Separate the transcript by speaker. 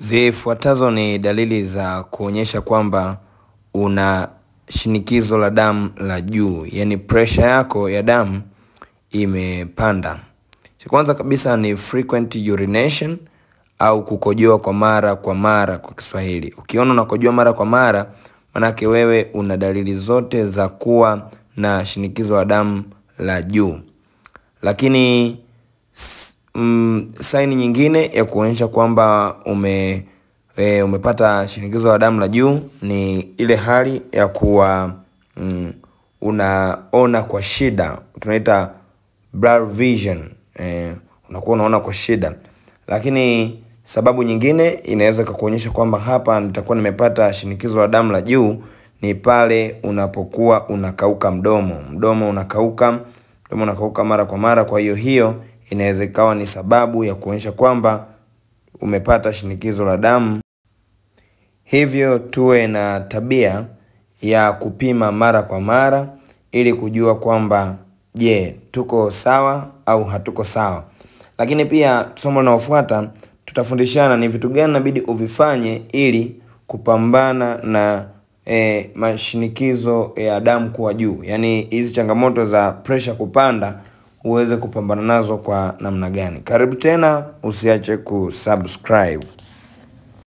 Speaker 1: Zifuatazo ni dalili za kuonyesha kwamba una shinikizo la damu la juu, yani pressure yako ya damu imepanda. Cha kwanza kabisa ni frequent urination au kukojoa kwa mara kwa Kiswahili. Ukiona unakojoa mara kwa mara, manake wewe una dalili zote za kuwa na shinikizo la damu la juu. Lakini saini nyingine ya kuonyesha kwamba umepata shinikizo la damu la juu ni ile hali ya kuwa unaona kwa shida, tunaita blurred vision. Unakuwa unaona kwa shida. Lakini sababu nyingine inaweza kukuonyesha kwamba hapa nitakuwa nimepata shinikizo la damu la juu ni pale unapokuwa unakauka mdomo unakauka mara kwa mara. Kwa hiyo inaweza ikawa ni sababu ya kuonyesha kwamba umepata shinikizo la damu. Hivyo tuwe na tabia ya kupima mara kwa mara ili kujua kwamba tuko sawa au hatuko sawa. Lakini pia somo linalofuata tutafundishana ni vitu gani inabidi uvifanye ili kupambana na mashinikizo ya damu kuwa juu. Yani hizi changamoto za pressure kupanda uweze kupambana nazo kwa namna gani. Karibu tena, usiache kusubscribe.